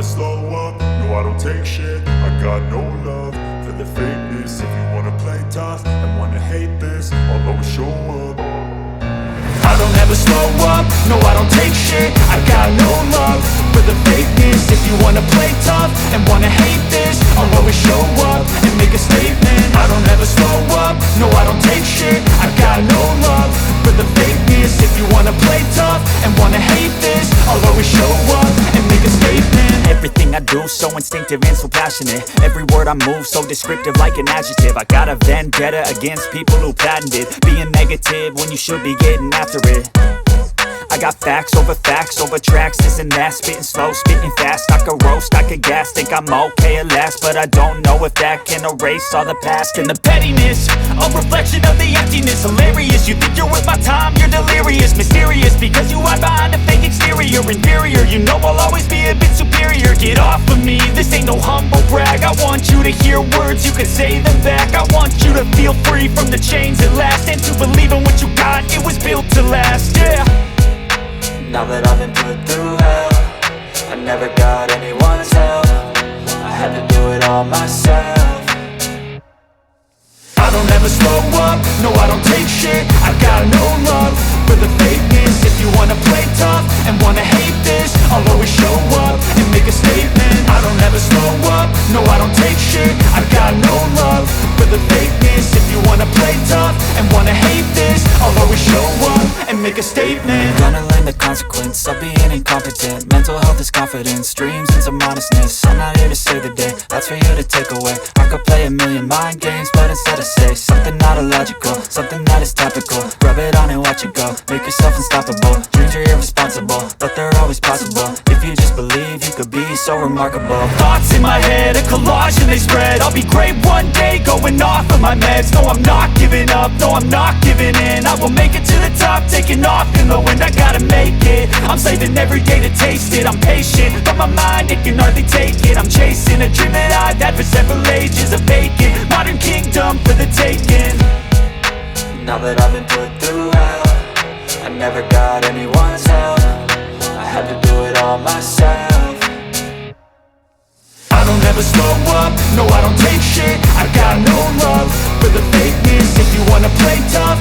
slow up, no I don't take shit. I got no love for the fakeness. If you wanna play tough and wanna hate this, I'll always show up. I don't ever slow up, no I don't take shit. I got no love for the fakeness. If you wanna play tough and wanna hate this, I'll always show up and make a statement. I don't ever slow up, no I don't take shit. I got no love for the fakeness. If you wanna play tough and wanna hate this, I'll always show up and make a statement. Everything I do so instinctive and so passionate. Every word I move so descriptive like an adjective. I got a vendetta against people who patented being negative when you should be getting after it. I got facts over tracks, this and that. Spitting slow, spitting fast, I could roast, I could gas. Think I'm okay at last, but I don't know if that can erase all the past. And the pettiness, a reflection of the emptiness. Hilarious, you think you're worth my time, you're delirious. Mysterious, because you hide behind a fake exterior. Inferior, you know I'll always be a bit superior. Get off of me, this ain't no humble brag. I want you to hear words, you can say them back. I want you to feel free from the chains at last, and to believe in what you got, it was built to last, yeah. Now that I've been put through hell, I never got anyone's help. I had to do it all myself. I don't ever slow up, no I don't take shit. I got no love for the fakeness. If you wanna play tough and wanna hate this, I'll always show up and make a statement. I don't ever slow up, no I don't take shit. I got no love for the fakeness. If you wanna play tough and wanna hate this, I'll always show up and make a statement. Gonna learn the consequence of being incompetent. Mental health is confidence, dreams and some honestness. I'm not here to save the day, that's for you to take away. I could play a million mind games, but instead I say something not illogical, something that is topical. Rub it on and watch it go, make yourself unstoppable. Dreams are irresponsible, but they're always possible. If you just believe, you could be so remarkable. Thoughts in my head, a collage and they spread. I'll be great one day, going off of my meds. No, I'm not giving up, no, I'm not giving in. I will make it to the top, taking off in the wind. I gotta make it, I'm saving every day to taste it. I'm patient, but my mind, it can hardly take it. I'm chasing a dream that I've had for several ages. A vacant, modern kingdom for the taking. Now that I've been put through hell, I never got anyone's help. I had to do it all myself. I don't ever slow up, no I don't take shit. I got no love for the fakeness. If you wanna play tough